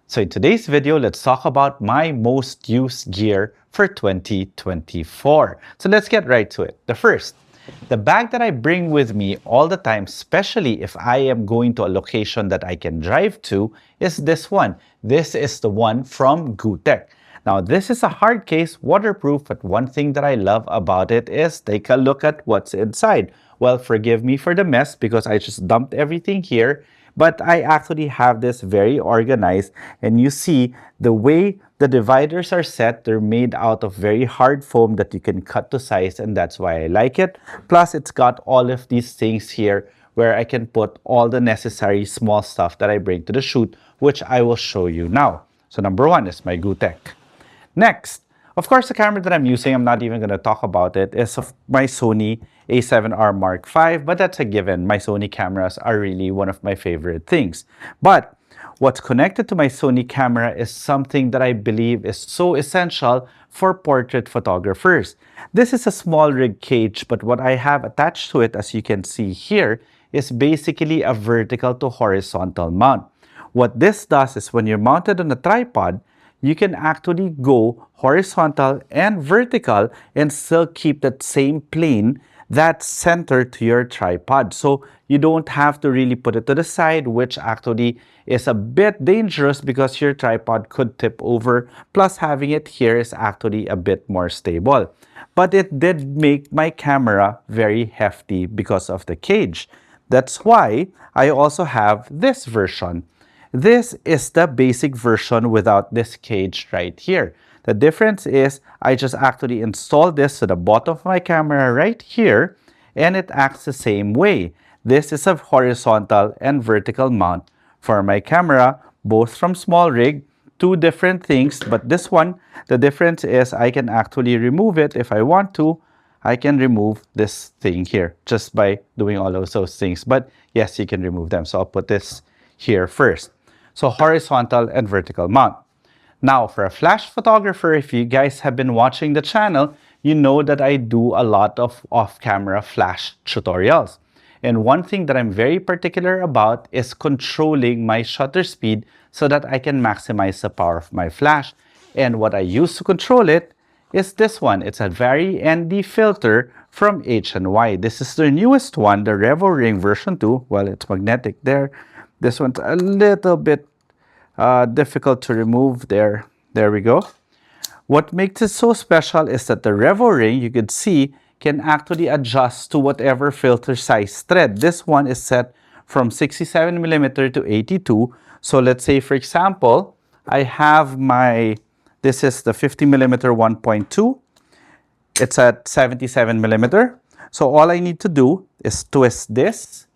So in today's video, let's talk about my most used gear for 2024. So let's get right to it. The bag that I bring with me all the time, especially if I am going to a location that I can drive to, is this one. This is the one from Gutek. Now, this is a hard case, waterproof, but one thing that I love about it is take a look at what's inside. Well, forgive me for the mess because I just dumped everything here, but I actually have this very organized, and you see the way the dividers are set, they're made out of very hard foam that you can cut to size, and that's why I like it. Plus, it's got all of these things here where I can put all the necessary small stuff that I bring to the shoot, which I will show you now. So number one is my Gutek. Next, of course, the camera that I'm using, I'm not even going to talk about it, is of my Sony a7R Mark V, but that's a given. My Sony cameras are really one of my favorite things. But what's connected to my Sony camera is something that I believe is so essential for portrait photographers. This is a small rig cage, but what I have attached to it, as you can see here, is basically a vertical to horizontal mount. What this does is when you're mounted on a tripod, you can actually go horizontal and vertical and still keep that same plane that's centered to your tripod. So you don't have to really put it to the side, which actually is a bit dangerous because your tripod could tip over. Plus, having it here is actually a bit more stable. But it did make my camera very hefty because of the cage. That's why I also have this version. This is the basic version without this cage right here. The difference is I just actually installed this to the bottom of my camera right here, and it acts the same way. This is a horizontal and vertical mount for my camera, both from small rig, two different things, but this one, the difference is I can actually remove it if I want to. I can remove this thing here just by doing all of those things. But yes, you can remove them. So I'll put this here first. So horizontal and vertical mount. Now, for a flash photographer, if you guys have been watching the channel, you know that I do a lot of off-camera flash tutorials. And one thing that I'm very particular about is controlling my shutter speed so that I can maximize the power of my flash. And what I use to control it is this one. It's a very ND filter from H&Y. This is the newest one, the Revo Ring version 2. Well, it's magnetic there. This one's a little bit difficult to remove there. There we go. What makes it so special is that the Revo Ring, you could see, can actually adjust to whatever filter size thread. This one is set from 67mm to 82. So let's say, for example, I have this is the 50mm 1.2. It's at 77mm. So all I need to do is twist this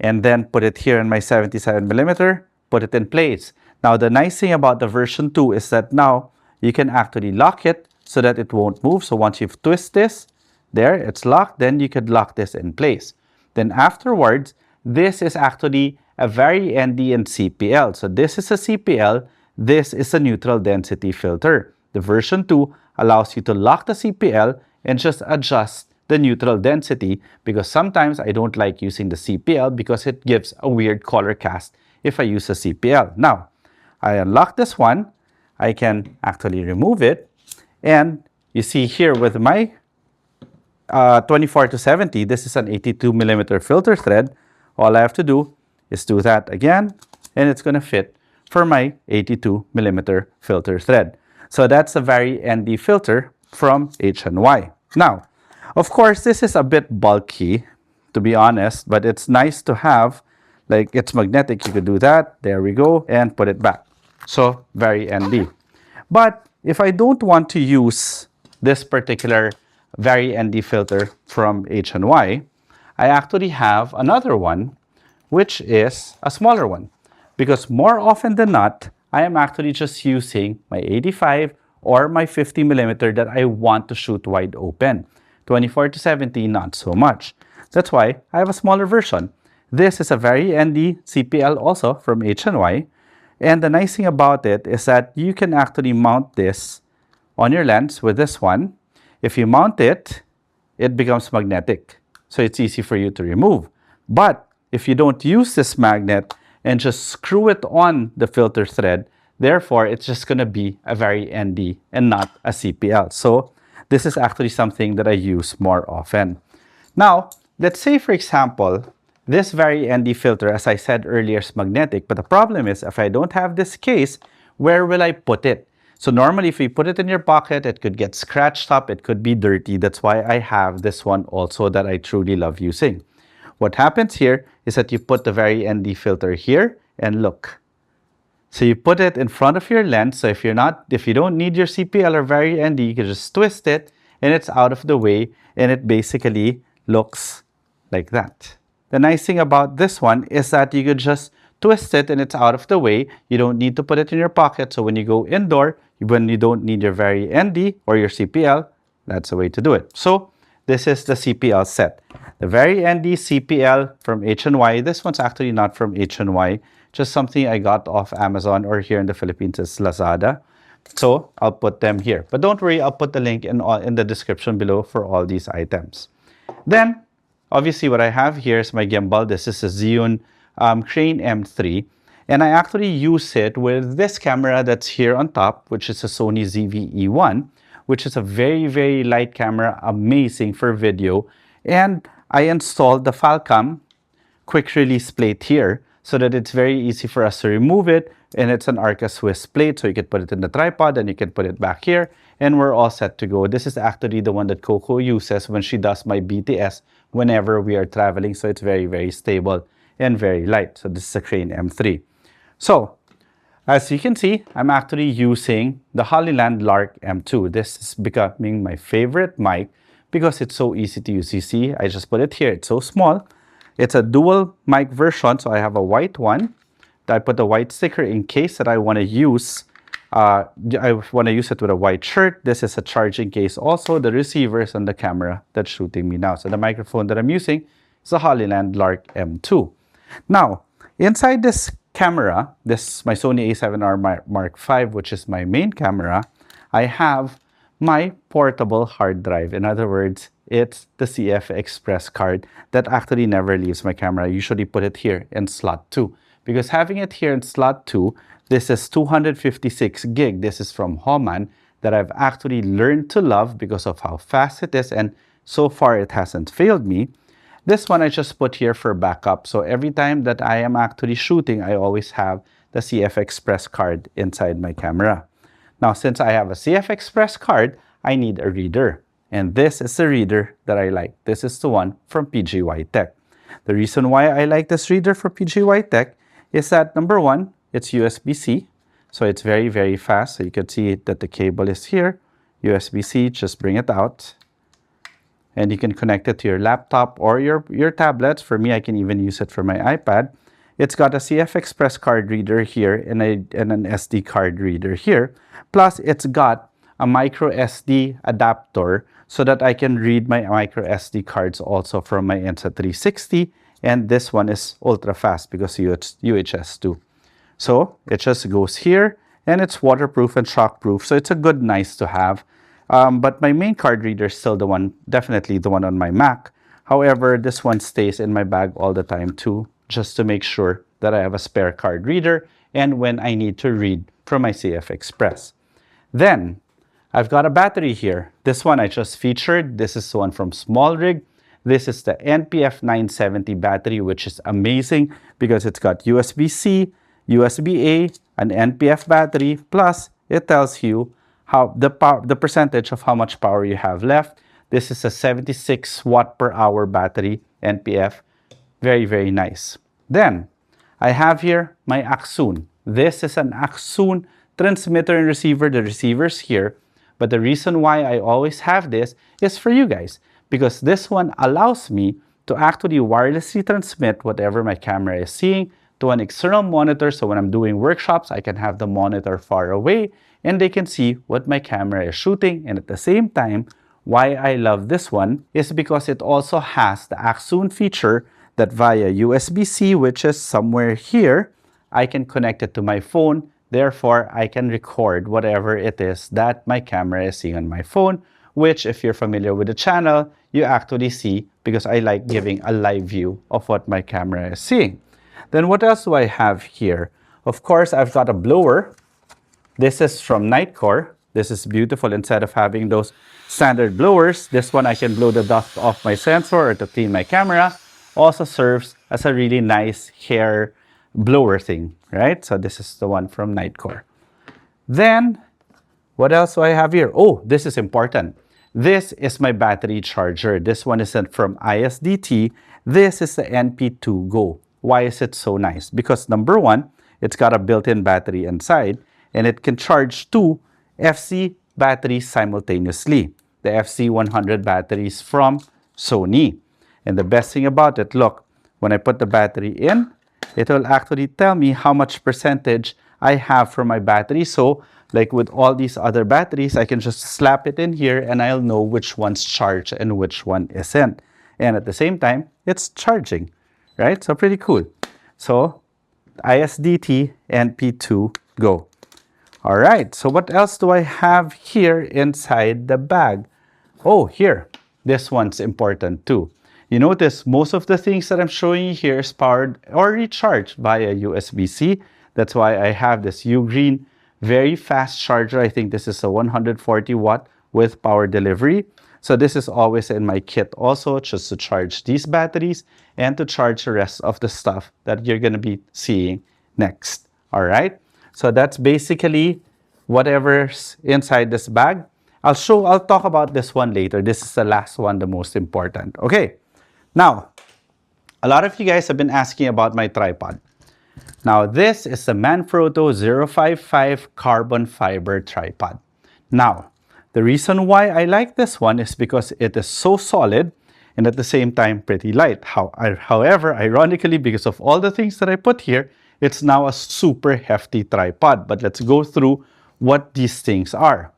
and then put it here in my 77mm, put it in place. Now, the nice thing about the version 2 is that now you can actually lock it so that it won't move. So once you've twisted this, there, it's locked, then you could lock this in place. Then afterwards, this is actually a very ND and CPL. So this is a CPL, this is a neutral density filter. The version 2 allows you to lock the CPL and just adjust the neutral density, because sometimes I don't like using the CPL because it gives a weird color cast if I use a CPL. Now, I unlock this one, I can actually remove it, and you see here with my 24 to 70, this is an 82mm filter thread. All I have to do is do that again, and it's going to fit for my 82mm filter thread. So that's a very ND filter from H&Y. Now, of course, this is a bit bulky, to be honest, but it's nice to have. Like, it's magnetic, you could do that, there we go, and put it back. So, very ND. But if I don't want to use this particular very ND filter from H&Y, I actually have another one, which is a smaller one. Because more often than not, I am actually just using my 85 or my 50mm that I want to shoot wide open. 24 to 70, not so much. That's why I have a smaller version. This is a very ND CPL also from H&Y. And the nice thing about it is that you can actually mount this on your lens with this one. If you mount it, it becomes magnetic. So it's easy for you to remove. But if you don't use this magnet and just screw it on the filter thread, Therefore, it's just going to be a very ND and not a CPL. So this is actually something that I use more often. Now, let's say, for example, this very ND filter, as I said earlier, is magnetic. But the problem is, if I don't have this case, where will I put it? So normally, if you put it in your pocket, it could get scratched up. It could be dirty. That's why I have this one also that I truly love using. What happens here is that you put the very ND filter here, and look. So you put it in front of your lens. So if you don't need your CPL or very ND, you can just twist it, and it's out of the way, and it basically looks like that. The nice thing about this one is that you could just twist it and it's out of the way. You don't need to put it in your pocket. So when you go indoor, when you don't need your very ND or your CPL, that's the way to do it. So this is the CPL set. The very ND CPL from H&Y. This one's actually not from H&Y, just something I got off Amazon, or here in the Philippines it's Lazada. So I'll put them here. But don't worry, I'll put the link in the description below for all these items. Then, obviously, what I have here is my gimbal. This is a Xeon Crane M3. And I actually use it with this camera that's here on top, which is a Sony ZV-E1, which is a very, very light camera, amazing for video. And I installed the Falcam quick release plate here so that it's very easy for us to remove it. And it's an Arca Swiss plate, so you can put it in the tripod and you can put it back here. And we're all set to go. This is actually the one that Coco uses when she does my BTS whenever we are traveling. So it's very, very stable and very light. So this is a Crane M3. So as you can see, I'm actually using the Hollyland Lark M2. This is becoming my favorite mic because it's so easy to use. You see, I just put it here. It's so small. It's a dual mic version. So I have a white one. I put the white sticker in case that I want to use it with a white shirt. This is a charging case also. The receiver is on the camera that's shooting me now. So the microphone that I'm using is a Hollyland Lark M2. Now, inside this camera, this is my Sony a7R Mark V, which is my main camera, I have my portable hard drive. In other words, it's the CF Express card that actually never leaves my camera. I usually put it here in slot 2. Because having it here in slot 2, this is 256 gig. This is from Homan that I've actually learned to love because of how fast it is, and so far it hasn't failed me. This one I just put here for backup. So every time that I am actually shooting, I always have the CF Express card inside my camera. Now, since I have a CF Express card, I need a reader. And this is the reader that I like. This is the one from PGY Tech. The reason why I like this reader for PGY Tech is that, number one, it's USB-C. So it's very, very fast. So you can see that the cable is here. USB-C, just bring it out. And you can connect it to your laptop or your tablets. For me, I can even use it for my iPad. It's got a CF Express card reader here and an SD card reader here. Plus, it's got a micro SD adapter so that I can read my micro SD cards also from my Insta360. And this one is ultra fast because it's UHS 2. So it just goes here, and it's waterproof and shockproof. So it's a good, nice to have. But my main card reader is still the one, definitely the one on my Mac. However, this one stays in my bag all the time too, just to make sure that I have a spare card reader and when I need to read from my CF Express. Then I've got a battery here. This one I just featured. This is the one from Small Rig. This is the NPF 970 battery, which is amazing because it's got USB-C, USB-A, an NPF battery, plus it tells you how the percentage of how much power you have left. This is a 76 watt per hour battery, NPF. Very, very nice. Then I have here my Aksoon. This is an Aksoon transmitter and receiver. The receiver's here. But the reason why I always have this is for you guys, because this one allows me to actually wirelessly transmit whatever my camera is seeing to an external monitor. So when I'm doing workshops, I can have the monitor far away and they can see what my camera is shooting. And at the same time, why I love this one is because it also has the Aksoon feature that via USB-C, which is somewhere here, I can connect it to my phone. Therefore, I can record whatever it is that my camera is seeing on my phone, which if you're familiar with the channel, you actually see because I like giving a live view of what my camera is seeing. Then what else do I have here? Of course, I've got a blower. This is from Nightcore. This is beautiful. Instead of having those standard blowers, this one I can blow the dust off my sensor or to clean my camera. Also serves as a really nice hair blower thing, right? So this is the one from Nightcore. Then, what else do I have here? Oh, this is important. This is my battery charger. This one is from ISDT. This is the NP2 Go. Why is it so nice? Because number one, it's got a built-in battery inside and it can charge two FC batteries simultaneously. The FC100 batteries from Sony. And the best thing about it, look, when I put the battery in, it will actually tell me how much percentage I have for my battery. So like with all these other batteries, I can just slap it in here and I'll know which one's charged and which one isn't. And at the same time, it's charging, right? So pretty cool. So ISDT NP2 Go. All right, so what else do I have here inside the bag? Oh, here, this one's important too. You notice most of the things that I'm showing you here is powered or recharged via USB-C. That's why I have this Ugreen very fast charger. I think this is a 140 watt with power delivery. So this is always in my kit also, just to charge these batteries and to charge the rest of the stuff that you're going to be seeing next. All right. So that's basically whatever's inside this bag. I'll talk about this one later. This is the last one, the most important. Okay. Now, a lot of you guys have been asking about my tripod. Now, this is the Manfrotto 055 carbon fiber tripod. Now, the reason why I like this one is because it is so solid and at the same time pretty light. However, ironically, because of all the things that I put here, it's now a super hefty tripod. But let's go through what these things are.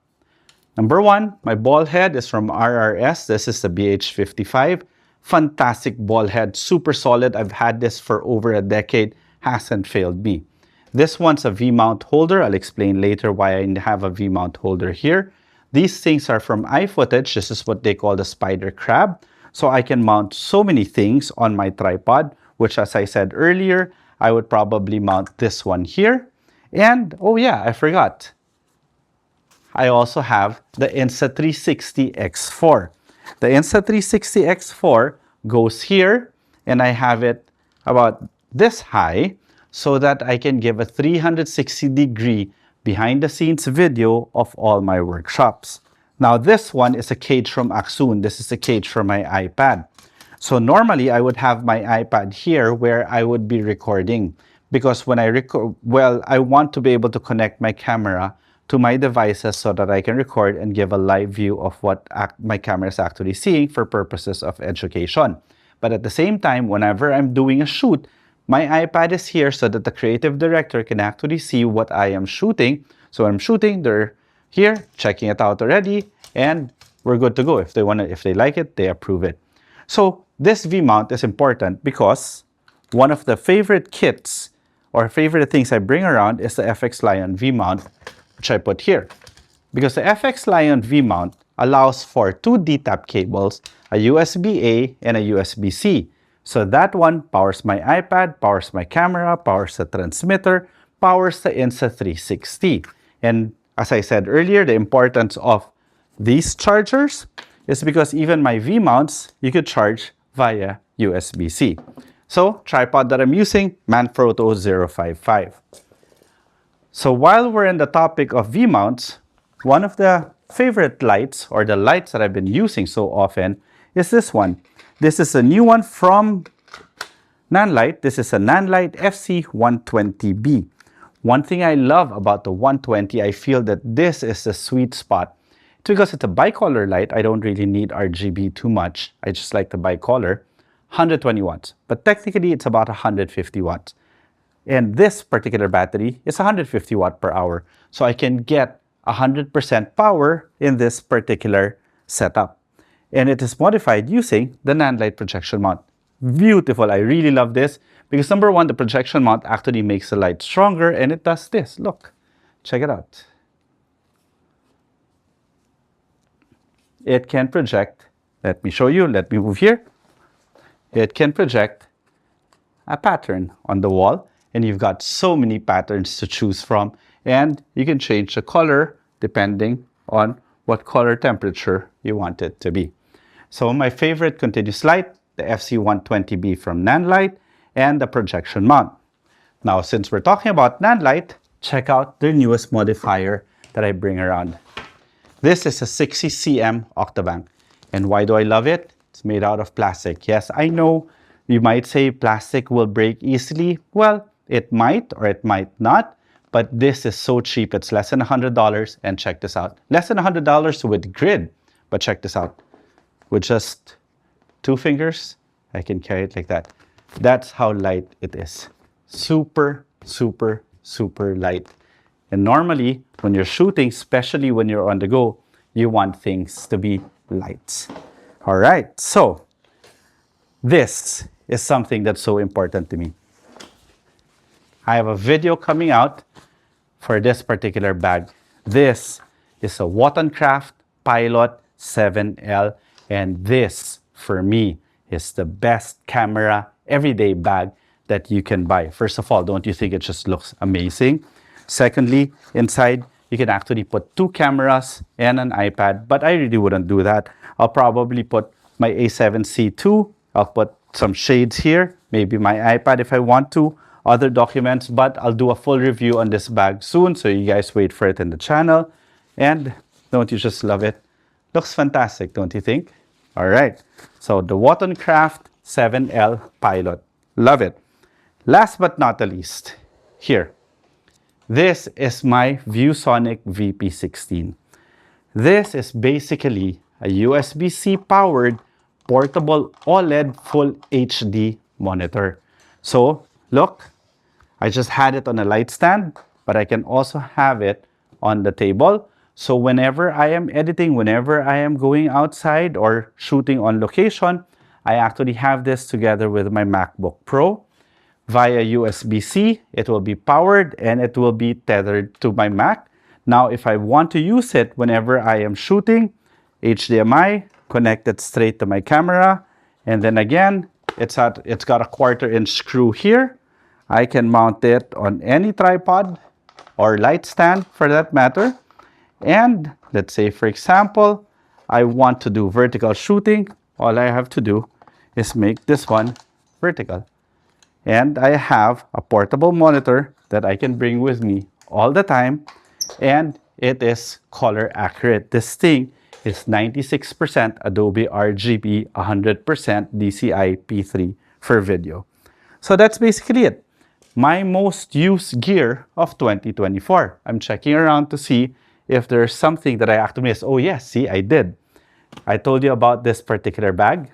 Number one, my ball head is from RRS. This is the BH55. Fantastic ball head, super solid. I've had this for over a decade, hasn't failed me. This one's a V-mount holder. I'll explain later why I have a V-mount holder here. These things are from iFootage. This is what they call the spider crab. So I can mount so many things on my tripod, which as I said earlier, I would probably mount this one here. And, oh yeah, I forgot. I also have the Insta360 X4. The Insta360 X4 goes here, and I have it about this high so that I can give a 360-degree behind-the-scenes video of all my workshops. Now, this one is a cage from Axoon. This is a cage for my iPad. So normally, I would have my iPad here where I would be recording because when I record, well, I want to be able to connect my camera to my devices so that I can record and give a live view of what my camera is actually seeing for purposes of education. But at the same time, whenever I'm doing a shoot, my iPad is here so that the creative director can actually see what I am shooting. So when I'm shooting, they're here checking it out already, and we're good to go. If they like it, they approve it. So this V-mount is important because one of the favorite kits or favorite things I bring around is the Fxlion V-mount, which I put here. Because the Fxlion V-mount allows for two DTAP cables, a USB-A and a USB-C. So that one powers my iPad, powers my camera, powers the transmitter, powers the Insta360. And as I said earlier, the importance of these chargers is because even my V-mounts, you could charge via USB-C. So, tripod that I'm using, Manfrotto 055. So while we're in the topic of V-mounts, one of the favorite lights, or the lights that I've been using so often, is this one. This is a new one from Nanlite. This is a Nanlite FC120B. One thing I love about the 120, I feel that this is the sweet spot. It's because it's a bicolor light. I don't really need RGB too much. I just like the bicolor. 120 watts. But technically, it's about 150 watts. And this particular battery is 150 watt per hour. So I can get 100% power in this particular setup. And it is modified using the Nanlite projection mount. Beautiful. I really love this because number one, the projection mount actually makes the light stronger, and it does this. Look, check it out. It can project. Let me show you. Let me move here. It can project a pattern on the wall, and you've got so many patterns to choose from. and you can change the color depending on what color temperature you want it to be. So my favorite continuous light, the FC120B from Nanlite, and the projection mount. Now, since we're talking about Nanlite, check out their newest modifier that I bring around. This is a 60 cm Octabank. And why do I love it? It's made out of plastic. Yes, I know you might say plastic will break easily. Well, it might or it might not, but this is so cheap. It's less than $100, and check this out. Less than $100 with grid, but check this out. With just 2 fingers, I can carry it like that. That's how light it is. Super, super, super light. And normally, when you're shooting, especially when you're on the go, you want things to be light. All right, so this is something that's so important to me. I have a video coming out for this particular bag. This is a Wotancraft Pilot 7L, and this, for me, is the best camera everyday bag that you can buy. First of all, don't you think it just looks amazing? Secondly, inside, you can actually put 2 cameras and an iPad, but I really wouldn't do that. I'll probably put my A7C II. I'll put some shades here, maybe my iPad if I want to, other documents, but I'll do a full review on this bag soon, so you guys wait for it in the channel. And don't you just love it? Looks fantastic, don't you think? All right, so the Wotancraft 7L Pilot. Love it. Last but not the least, here. This is my ViewSonic VP16. This is basically a USB-C powered portable OLED full HD monitor. So look, I just had it on a light stand, but I can also have it on the table. So whenever I am editing, whenever I am going outside or shooting on location, I actually have this together with my MacBook Pro. Via USB-C, it will be powered and it will be tethered to my Mac. Now, if I want to use it whenever I am shooting, HDMI, connected straight to my camera. And then again, it's got a 1/4-inch screw here. I can mount it on any tripod or light stand for that matter. And let's say, for example, I want to do vertical shooting. All I have to do is make this one vertical. And I have a portable monitor that I can bring with me all the time. And it is color accurate. This thing is 96% Adobe RGB, 100% DCI P3 for video. So that's basically it. My most used gear of 2024. I'm checking around to see if there's something that I actually missed. Oh yes, see, I did. I told you about this particular bag.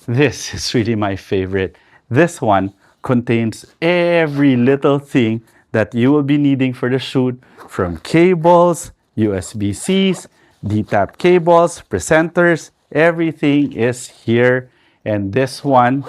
This is really my favorite. This one contains every little thing that you will be needing for the shoot, from cables, USB-Cs, D-tap cables, presenters, everything is here. And this one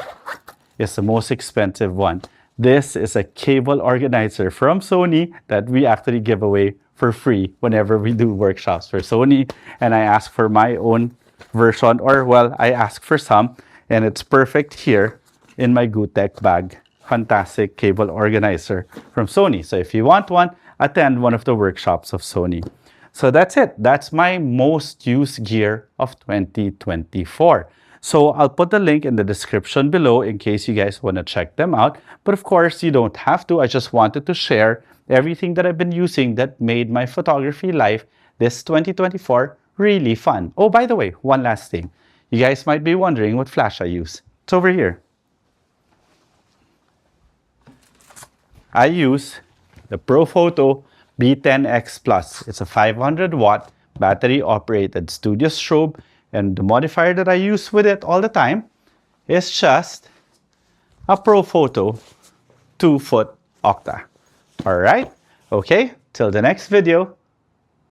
is the most expensive one. This is a cable organizer from Sony that we actually give away for free whenever we do workshops for Sony. And I ask for my own version, or well, I ask for some, and it's perfect here in my Gutek bag. Fantastic cable organizer from Sony. So if you want one, attend one of the workshops of Sony. So that's it. That's my most used gear of 2024. So I'll put the link in the description below in case you guys want to check them out. But of course, you don't have to. I just wanted to share everything that I've been using that made my photography life this 2024 really fun. Oh, by the way, one last thing. You guys might be wondering what flash I use. It's over here. I use the ProPhoto B10X Plus. It's a 500-watt battery-operated studio strobe, and the modifier that I use with it all the time is just a ProPhoto 2-foot Octa. All right? Okay, till the next video.